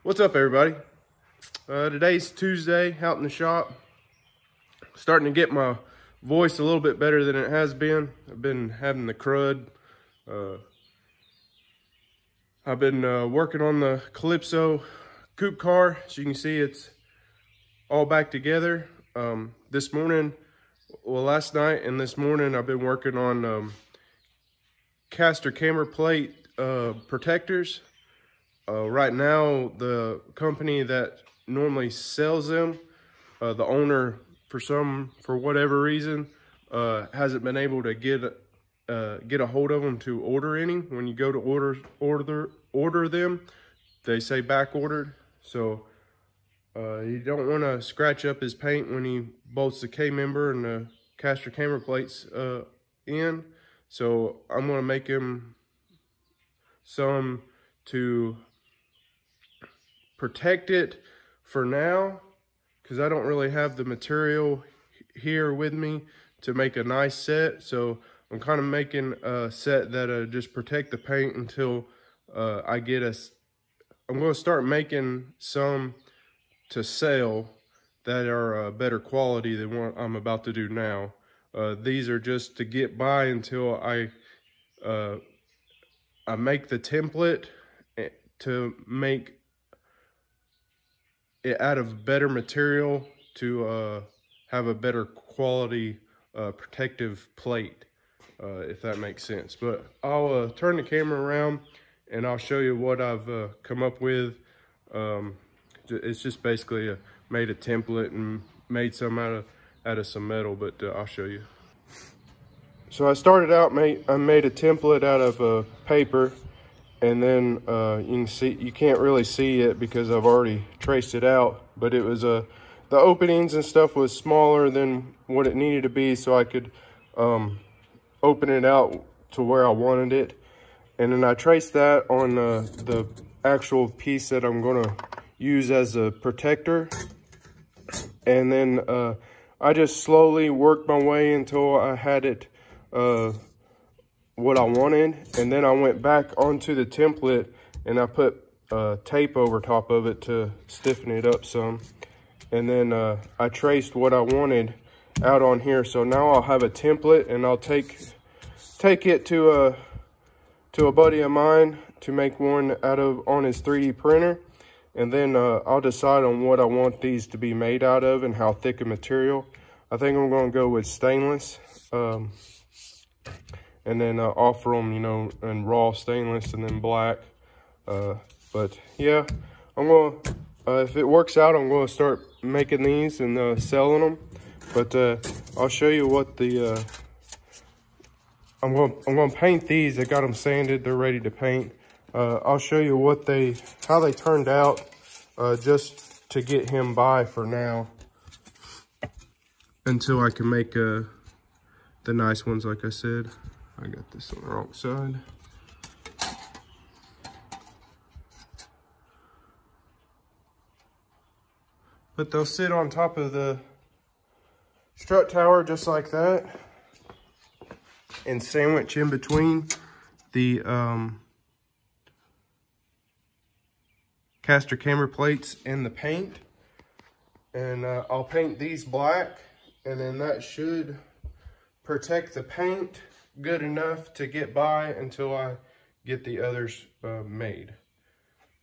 What's up, everybody? Today's Tuesday, out in the shop. Starting to get my voice a little bit better than it has been. I've been having the crud. I've been working on the Calypso coupe car. As you can see, it's all back together. Last night and this morning, I've been working on caster camber plate protectors. Right now, the company that normally sells them, the owner, for whatever reason, hasn't been able to get a hold of them to order any. When you go to order them, they say back ordered. So you don't want to scratch up his paint when he bolts the K-member and the caster camber plates in. So I'm going to make him some to protect it for now, because I don't really have the material here with me to make a nice set. So I'm kind of making a set that just protect the paint until I'm going to start making some to sell that are better quality than what I'm about to do now. These are just to get by until I make the template to make it out of better material to have a better quality protective plate, if that makes sense. But I'll turn the camera around and I'll show you what I've come up with. It's just basically made a template and made some out of some metal, but I'll show you. So I started out, I made a template out of paper, and then you can't really see it because I've already traced it out, but it was the openings and stuff was smaller than what it needed to be, so I could open it out to where I wanted it. And then I traced that on the actual piece that I'm gonna use as a protector. And then I just slowly worked my way until I had it what I wanted, and then I went back onto the template and I put tape over top of it to stiffen it up some, and then I traced what I wanted out on here. So now I'll have a template, and I'll take it to a buddy of mine to make one on his 3D printer, and then I'll decide on what I want these to be made out of and how thick a material. I think I'm going to go with stainless. And then offer them, in raw stainless and then black. But yeah, I'm gonna, if it works out, I'm gonna start making these and selling them. But I'll show you what the, I'm gonna paint these. I got them sanded, they're ready to paint. I'll show you how they turned out, just to get him by for now, until I can make the nice ones, like I said. I got this on the wrong side. But they'll sit on top of the strut tower just like that, and sandwich in between the caster camber plates and the paint. And I'll paint these black, and then that should protect the paint good enough to get by until I get the others made.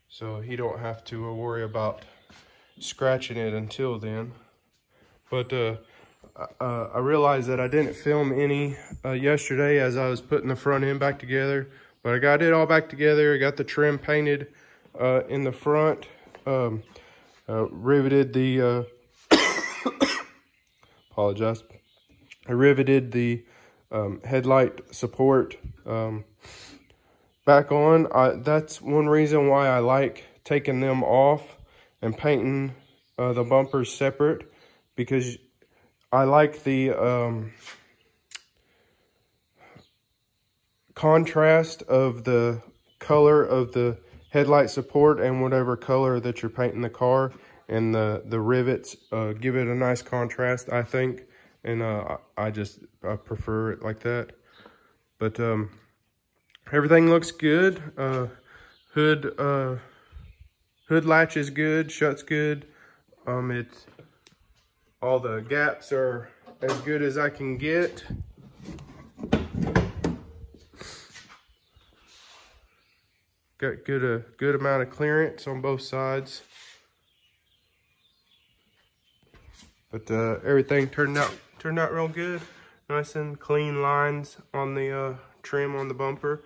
So he don't have to worry about scratching it until then. But I realized that I didn't film any yesterday as I was putting the front end back together, but I got it all back together. I got the trim painted in the front, riveted the apologize. I riveted the headlight support back on. That's one reason why I like taking them off and painting the bumpers separate, because I like the contrast of the color of the headlight support and whatever color that you're painting the car, and the rivets give it a nice contrast, I think. And I prefer it like that. But everything looks good. Hood hood latch is good, shuts good. It's all the gaps are as good as I can get. Got a good amount of clearance on both sides. But everything turned out real good. Nice and clean lines on the trim on the bumper.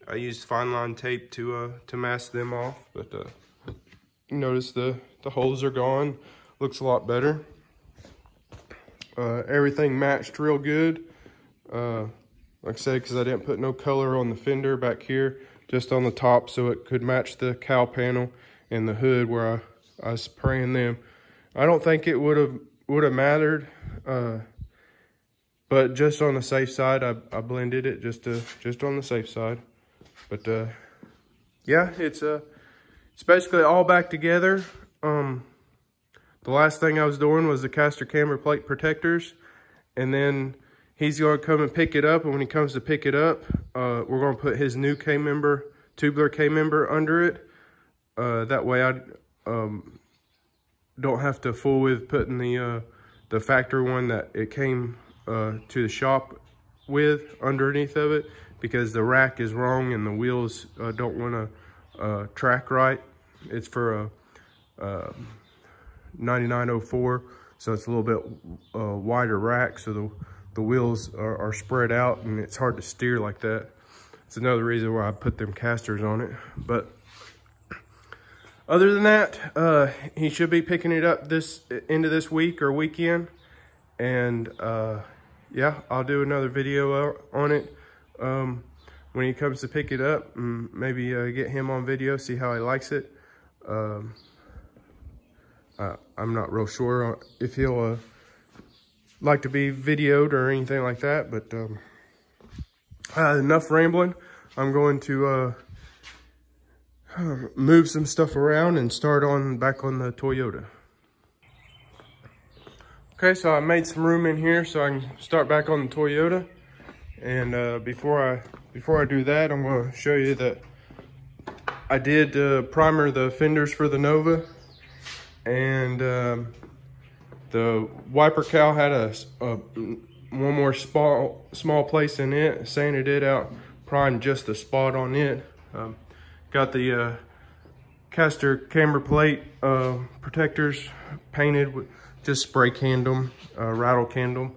I used fine line tape to mask them off, but you notice the holes are gone. Looks a lot better. Everything matched real good. Like I said, because I didn't put no color on the fender back here, just on the top, so it could match the cowl panel and the hood where I was spraying them. I don't think it would have mattered, but just on the safe side, I blended it just on the safe side. But yeah, it's basically all back together. The last thing I was doing was the caster camber plate protectors, and then he's going to come and pick it up. And when he comes to pick it up, we're going to put his new K-member, tubular K-member under it. That way I don't have to fool with putting the factory one that it came to the shop with underneath of it, because the rack is wrong and the wheels don't want to track right. It's for a 9904, so it's a little bit wider rack, so the wheels are spread out and it's hard to steer like that. It's another reason why I put them casters on it. But other than that, he should be picking it up this end of this week or weekend. And yeah, I'll do another video on it when he comes to pick it up, and maybe get him on video, see how he likes it. I'm not real sure if he'll like to be videoed or anything like that, but enough rambling. I'm going to move some stuff around and start back on the Toyota. Okay, so I made some room in here so I can start back on the Toyota. And before I do that, I'm going to show you that I did primer the fenders for the Nova, and the wiper cowl had one more small place in it. Sanded it out, primed just the spot on it. Got the caster camber plate protectors painted with, just spray canned them, rattle canned them,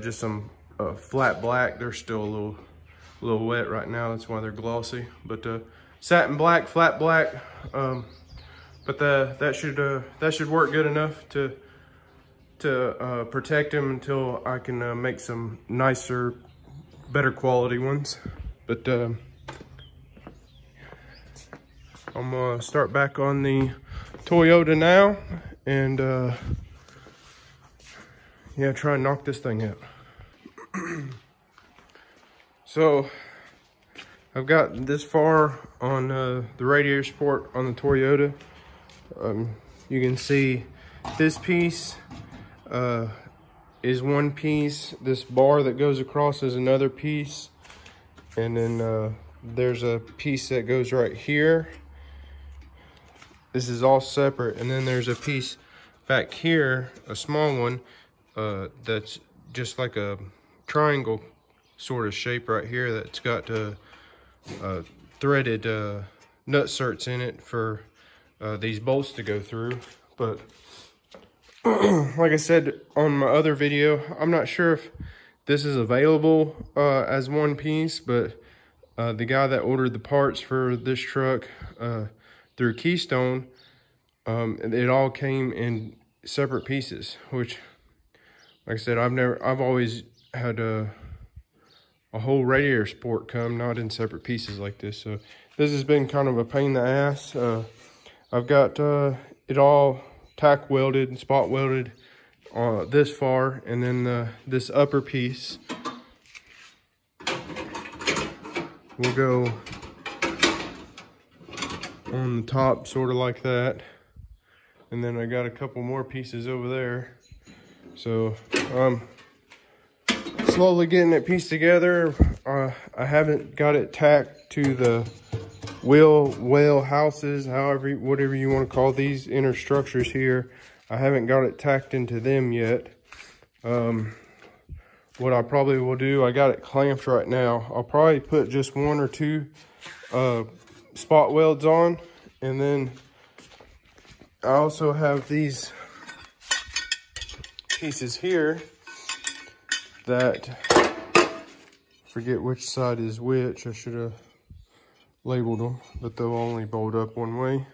just some flat black. They're still a little wet right now. That's why they're glossy. But satin black, flat black. But that should work good enough to protect them until I can make some nicer, better quality ones. But I'm gonna start back on the Toyota now, and yeah, try and knock this thing out. So I've got this far on the radiator support on the Toyota. You can see this piece is one piece. This bar that goes across is another piece. And then there's a piece that goes right here. This is all separate. And then there's a piece back here, a small one, that's just like a triangle sort of shape right here that's got threaded nut certs in it for these bolts to go through. But like I said on my other video, I'm not sure if this is available as one piece, but the guy that ordered the parts for this truck through Keystone, it all came in separate pieces, which, like I said, I've always had a whole radiator support come not in separate pieces like this. So this has been kind of a pain in the ass. I've got it all tack welded and spot welded this far, and then this upper piece will go on the top, sort of like that. And then I got a couple more pieces over there. So slowly getting it pieced together. I haven't got it tacked to the well houses, whatever you want to call these inner structures here. I haven't got it tacked into them yet. What I probably will do, I got it clamped right now. I'll probably put just 1 or 2 spot welds on, and then I also have these pieces here that, forget which side is which. I should have labeled them, but they'll only bolt up one way.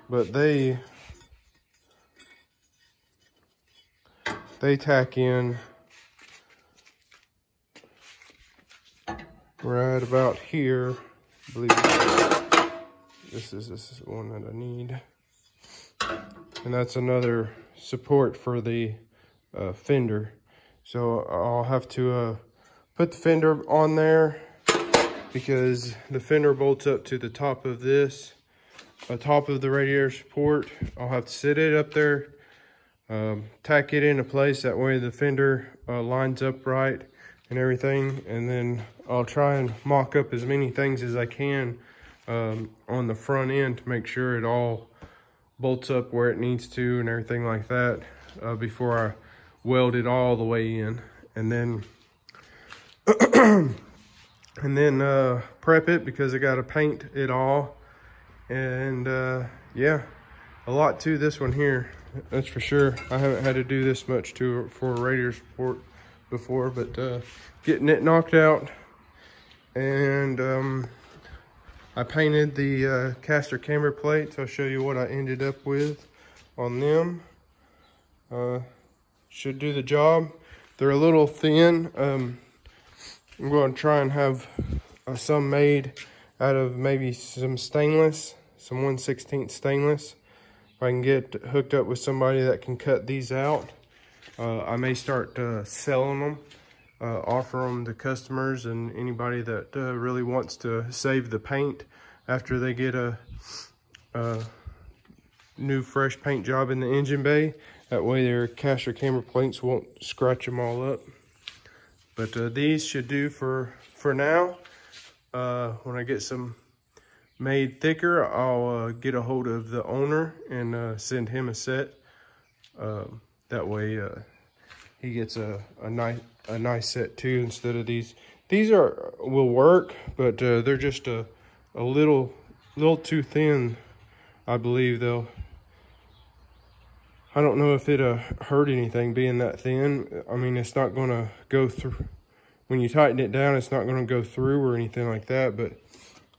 But they tack in right about here. I believe this is the one that I need. And that's another support for the fender. So I'll have to put the fender on there, because the fender bolts up to the top of this, top of the radiator support. I'll have to sit it up there, tack it into place. That way the fender lines up right and everything. And then I'll try and mock up as many things as I can on the front end to make sure it all bolts up where it needs to and everything like that before I weld it all the way in. And then prep it, because I got to paint it all. And yeah, a lot to this one here, that's for sure. I haven't had to do this much for a radiator support before, but getting it knocked out. And I painted the caster camber plates. I'll show you what I ended up with on them. Should do the job. They're a little thin. I'm going to try and have some made out of maybe some stainless, some 1/16 stainless. If I can get hooked up with somebody that can cut these out, I may start selling them, offer them to customers and anybody that really wants to save the paint after they get a new fresh paint job in the engine bay. That way their caster camber plates won't scratch them all up. But these should do for now. When I get some made thicker, I'll get a hold of the owner and send him a set. That way he gets a nice set too, instead of these. These will work, but they're just a little too thin, I believe. Though I don't know if it hurt anything being that thin. I mean, it's not gonna go through. When you tighten it down, it's not gonna go through or anything like that, but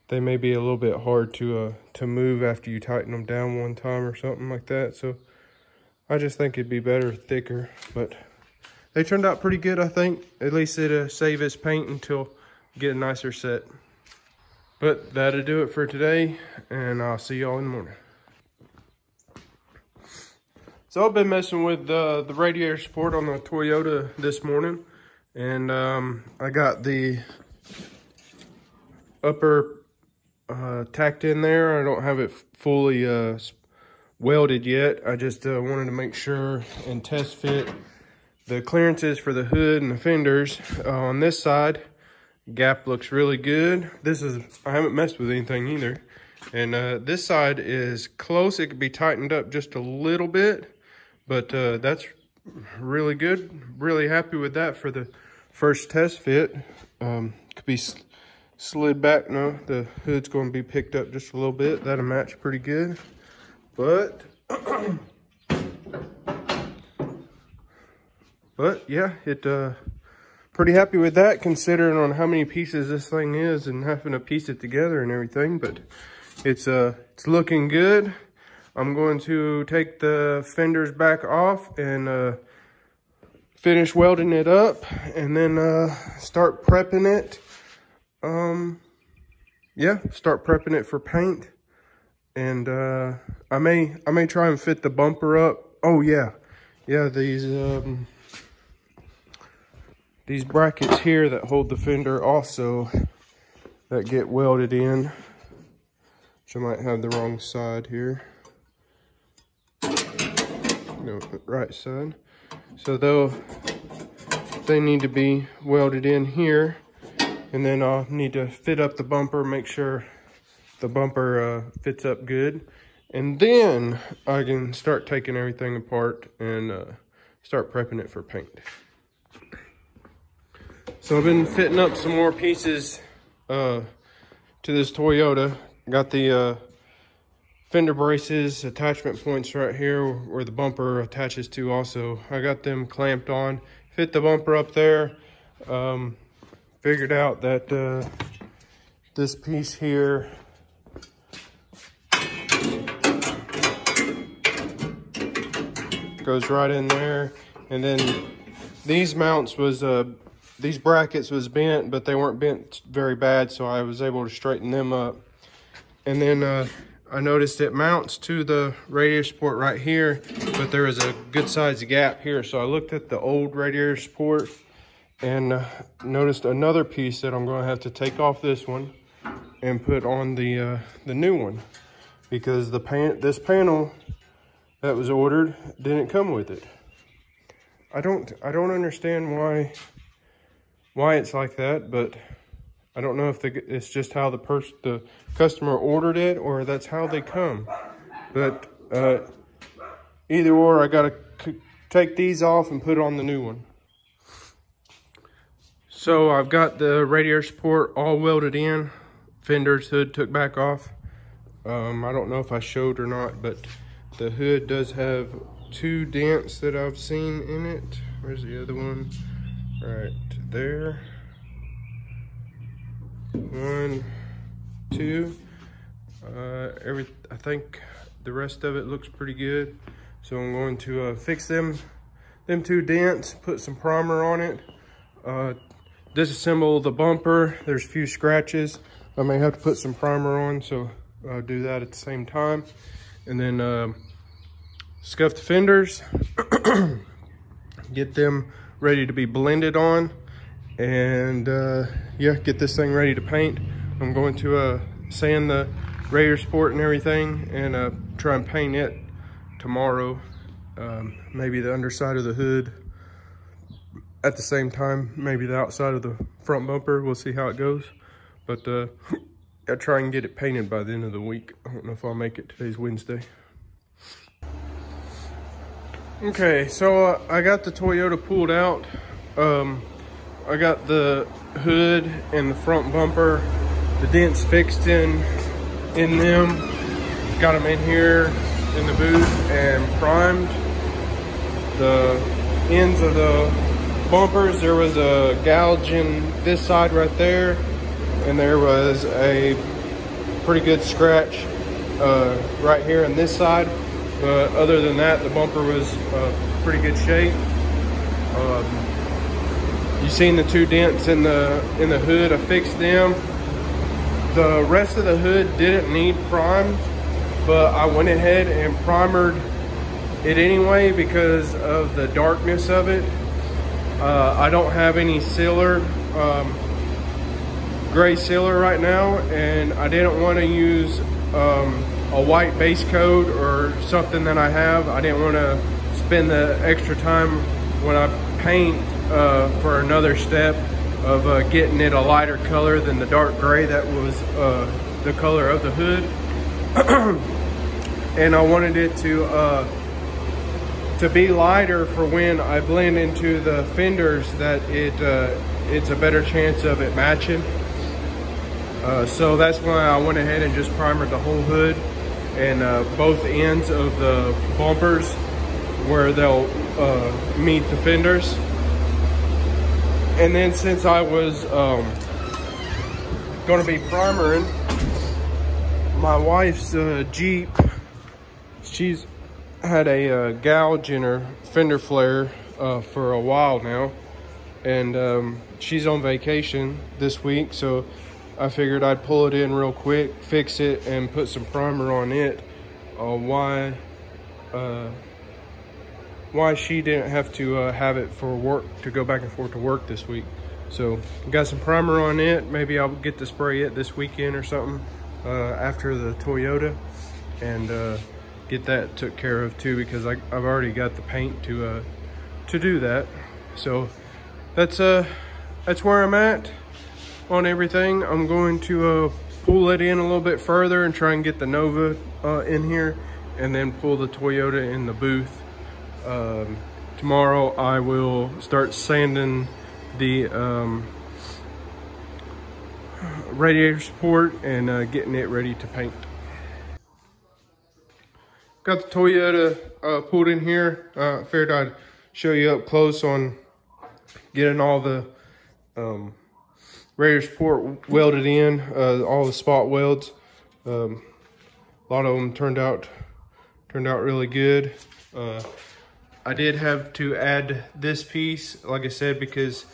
they may be a little bit hard to move after you tighten them down one time or something like that. So I just think it'd be better thicker, but they turned out pretty good, I think. At least it'll save his paint until get a nicer set. But that'll do it for today, and I'll see y'all in the morning. So I've been messing with the radiator support on the Toyota this morning, and I got the upper tacked in there. I don't have it fully welded yet. I just wanted to make sure and test fit the clearances for the hood and the fenders. On this side, gap looks really good. I haven't messed with anything either. And this side is close. It could be tightened up just a little bit, but that's really good. Really happy with that for the first test fit. Could be slid back. No, the hood's going to be picked up just a little bit. That'll match pretty good. But yeah, pretty happy with that, considering on how many pieces this thing is and having to piece it together and everything. But it's looking good. I'm going to take the fenders back off and finish welding it up, and then start prepping it. Yeah, start prepping it for paint. And I may try and fit the bumper up. Oh yeah, these brackets here that hold the fender also, that get welded in, which I might have the wrong side here. No, right side. So they need to be welded in here, and then I'll need to fit up the bumper, make sure the bumper fits up good. And then I can start taking everything apart and start prepping it for paint. So I've been fitting up some more pieces to this Toyota. Got the fender braces, attachment points right here where the bumper attaches to also. I got them clamped on, fit the bumper up there. Figured out that this piece here goes right in there. And then these mounts was, these brackets was bent, but they weren't bent very bad, so I was able to straighten them up. And then I noticed it mounts to the radiator support right here, but there is a good sized gap here. So I looked at the old radiator support and noticed another piece that I'm going to have to take off this one and put on the new one, because this panel that was ordered didn't come with it. I don't understand why it's like that, but I don't know if it's just how the customer ordered it, or that's how they come. But either or, I gotta take these off and put on the new one. So I've got the radiator support all welded in. Fender's hood took back off. I don't know if I showed or not, but the hood does have 2 dents that I've seen in it. Where's the other one? Right there. 1, 2. I think the rest of it looks pretty good. So I'm going to fix them 2 dents, put some primer on it, disassemble the bumper. There's a few scratches. I may have to put some primer on, so I'll do that at the same time. And then scuff the fenders, get them ready to be blended on, and yeah, get this thing ready to paint. I'm going to sand the radiator support and everything, and try and paint it tomorrow. Maybe the underside of the hood at the same time, maybe the outside of the front bumper. We'll see how it goes, but I'll try and get it painted by the end of the week. I don't know if I'll make it. Today's Wednesday. Okay, so I got the Toyota pulled out. I got the hood and the front bumper, the dents fixed in them. Got them in here in the booth and primed. The ends of the bumpers, there was a gouge in this side right there, and there was a pretty good scratch right here on this side. But other than that, the bumper was pretty good shape. You've seen the 2 dents in the hood. I fixed them. The rest of the hood didn't need primed, but I went ahead and primered it anyway because of the darkness of it. I don't have any sealer, gray sealer right now, and I didn't want to use a white base coat or something that I have. I didn't want to spend the extra time when I paint for another step of getting it a lighter color than the dark gray that was the color of the hood. And I wanted it to be lighter for when I blend into the fenders, that it's a better chance of it matching. So that's why I went ahead and just primered the whole hood and both ends of the bumpers where they'll meet the fenders. And then since I was going to be primering my wife's Jeep, she's had a gouge in her fender flare for a while now, and she's on vacation this week, so I figured I'd pull it in real quick, fix it, and put some primer on it. Why she didn't have to have it for work, to go back and forth to work this week. So got some primer on it. Maybe I'll get to spray it this weekend or something after the Toyota, and get that took care of too, because I've already got the paint to do that. So that's where I'm at on everything. I'm going to pull it in a little bit further and try and get the Nova in here, and then pull the Toyota in the booth. Tomorrow I will start sanding the radiator support and getting it ready to paint. Got the Toyota pulled in here. Figured I'd show you up close on getting all the radiator support welded in, all the spot welds. A lot of them turned out really good. I did have to add this piece, like I said, because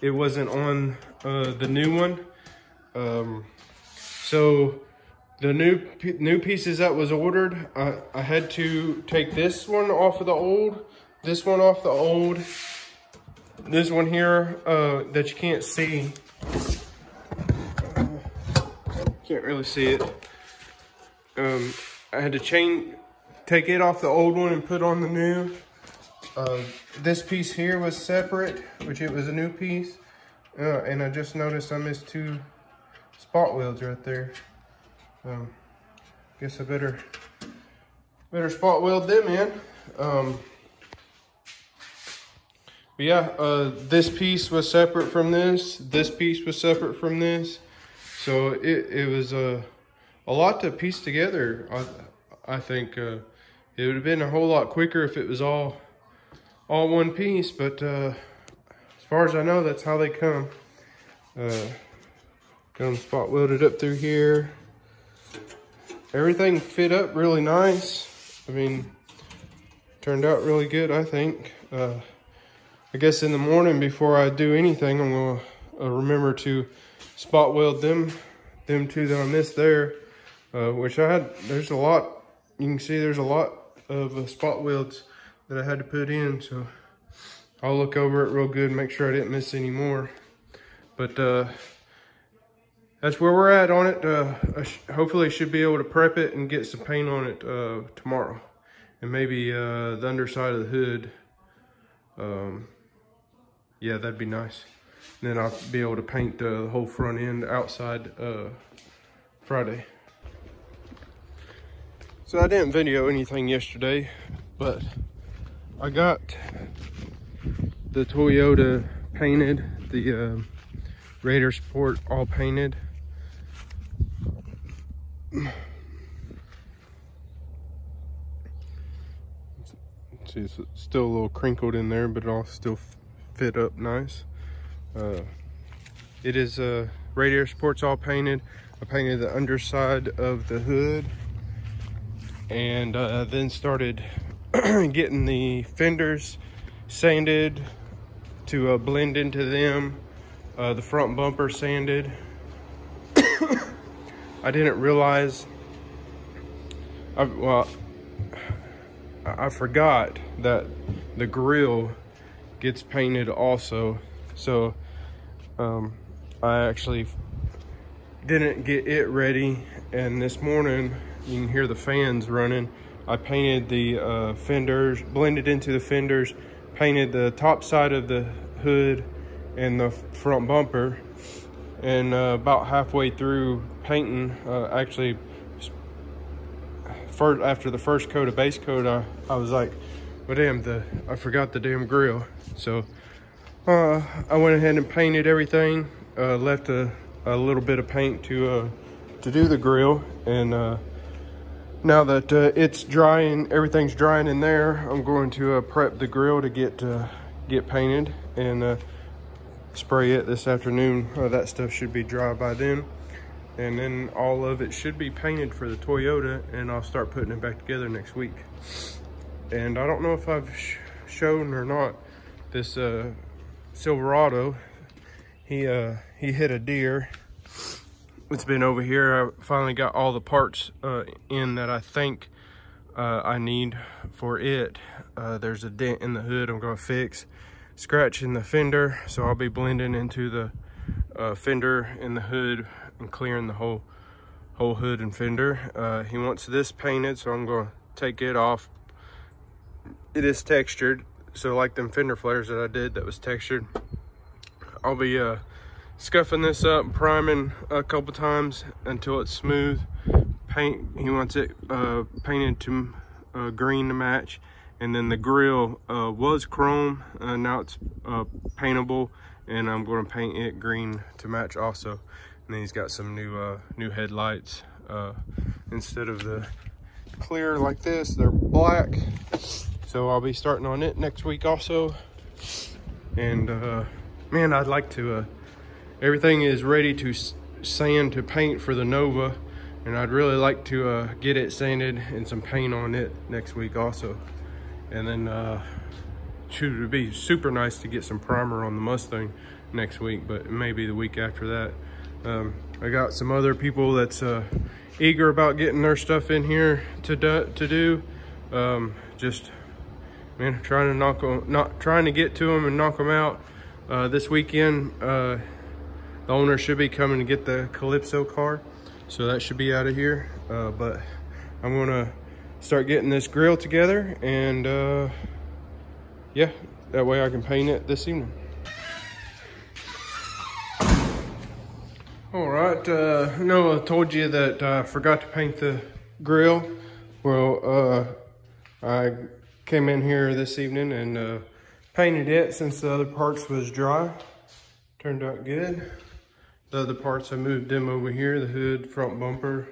it wasn't on the new one. So the new pieces that was ordered, I had to take this one off of the old, this one off the old, this one here that you can't see. Can't really see it. I had to take it off the old one and put on the new. This piece here was separate, which it was a new piece. And I just noticed I missed 2 spot welds right there. Guess I better spot weld them in. But yeah, this piece was separate from this. This piece was separate from this. So it was a lot to piece together. I think it would have been a whole lot quicker if it was all one piece. But as far as I know, that's how they come. Got them spot welded up through here. Everything fit up really nice. I mean, turned out really good, I think. I guess in the morning before I do anything, I'm gonna remember to spot weld them 2 that I missed there, which there's a lot, you can see there's a lot of spot welds that I had to put in, so I'll look over it real good and make sure I didn't miss any more. But that's where we're at on it. I hopefully should be able to prep it and get some paint on it tomorrow. And maybe the underside of the hood. Yeah, that'd be nice. And then I'll be able to paint the whole front end outside Friday. So I didn't video anything yesterday, but I got the Toyota painted, the radiator support all painted. See, it's still a little crinkled in there, but it all still fit up nice. It is radiator support's all painted. I painted the underside of the hood, and then started getting the fenders sanded to blend into them. The front bumper sanded. I didn't realize, I forgot that the grill gets painted also. So I actually didn't get it ready, and this morning you can hear the fans running. I painted the fenders, blended into the fenders, painted the top side of the hood and the front bumper, and about halfway through painting, actually after the first coat of base coat, I was like, well damn, I forgot the damn grill. So I went ahead and painted everything, left a little bit of paint to do the grill, and now that it's drying, everything's drying in there, I'm going to prep the grill to get painted and spray it this afternoon. That stuff should be dry by then, and then all of it should be painted for the Toyota, and I'll start putting it back together next week. And I don't know if I've shown or not this Silverado. He hit a deer. It's been over here. I finally got all the parts in that I think I need for it. There's a dent in the hood I'm gonna fix, scratch in the fender, so I'll be blending into the fender in the hood and clearing the whole hood and fender. He wants this painted, so I'm gonna take it off. It is textured, so like them fender flares that I did that was textured, I'll be scuffing this up, priming a couple times until it's smooth. Paint, he wants it painted to green to match. And then the grill was chrome, now it's paintable, and I'm going to paint it green to match also. And then he's got some new headlights. Instead of the clear like this, they're black. So I'll be starting on it next week also. And man, I'd like to, everything is ready to sand to paint for the Nova. And I'd really like to get it sanded and some paint on it next week also. And then it would be super nice to get some primer on the Mustang next week, but maybe the week after that. I got some other people that's eager about getting their stuff in here to do. Just, man, trying to get to them and knock them out. This weekend, the owner should be coming to get the Calypso car, so that should be out of here. But I'm gonna start getting this grill together, and yeah, that way I can paint it this evening. All right, I know I told you that I forgot to paint the grill. Well, I came in here this evening and painted it since the other parts was dry. Turned out good. The other parts, I moved them over here, the hood, front bumper,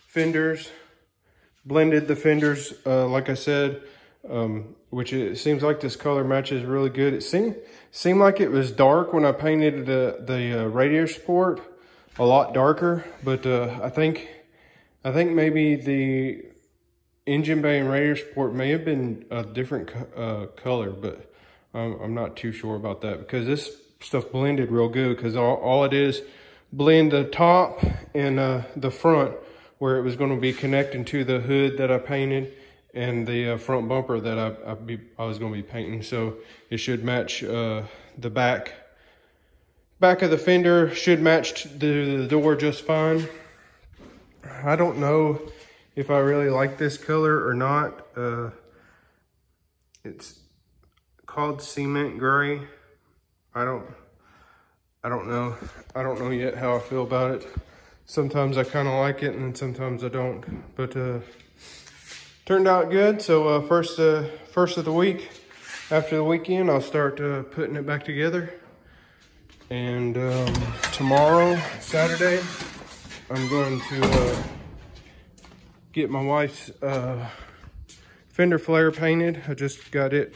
fenders, blended the fenders, like I said, which it seems like this color matches really good. It seemed like it was dark when I painted the radiator support, a lot darker, but I think maybe the engine bay and radiator support may have been a different color, but I'm not too sure about that, because this stuff blended real good, because all it is, blend the top and the front, where it was going to be connecting to the hood that I painted and the front bumper that I was going to be painting. So it should match the back of the fender, should match the door just fine. I don't know if I really like this color or not. It's called cement gray. I don't know. I don't know yet how I feel about it. Sometimes I kind of like it, and then sometimes I don't. But turned out good. So first of the week, after the weekend, I'll start putting it back together. And tomorrow, Saturday, I'm going to get my wife's fender flare painted. I just got it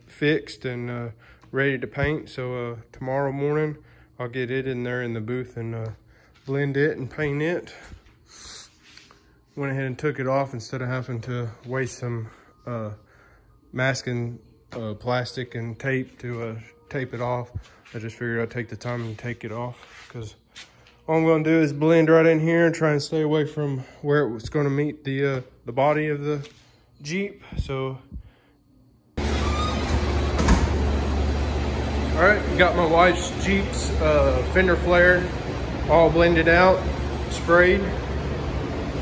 fixed and ready to paint. So tomorrow morning, I'll get it in there in the booth and blend it and paint it. Went ahead and took it off instead of having to waste some masking plastic and tape to tape it off. I just figured I'd take the time and take it off, because all I'm going to do is blend right in here and try and stay away from where it was going to meet the body of the Jeep. So, all right, got my wife's Jeep's fender flare all blended out, sprayed,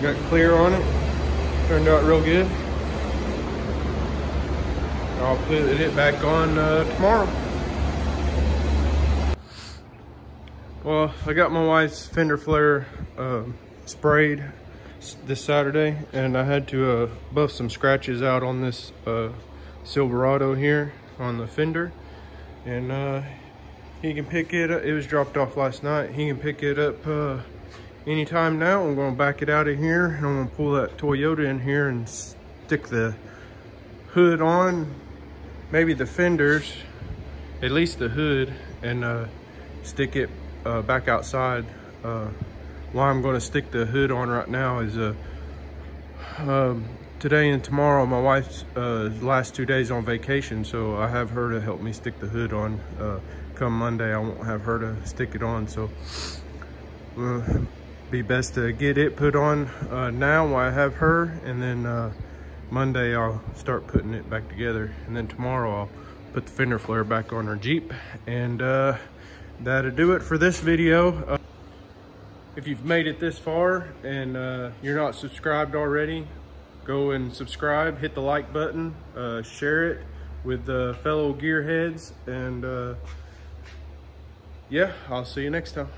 got clear on it. Turned out real good. I'll put it back on tomorrow. Well, I got my wife's fender flare sprayed this Saturday, and I had to buff some scratches out on this Silverado here on the fender. And he can pick it up. It was dropped off last night. He can pick it up anytime now. I'm going to back it out of here, and I'm going to pull that Toyota in here and stick the hood on, maybe the fenders, at least the hood, and stick it back outside. Why I'm going to stick the hood on right now is today and tomorrow my wife's last 2 days on vacation, so I have her to help me stick the hood on. Come Monday, I won't have her to stick it on, so be best to get it put on now while I have her, and then Monday I'll start putting it back together, and then tomorrow I'll put the fender flare back on our Jeep. And that'll do it for this video. If you've made it this far and you're not subscribed already, go and subscribe, hit the like button, share it, with fellow gearheads. And yeah, I'll see you next time.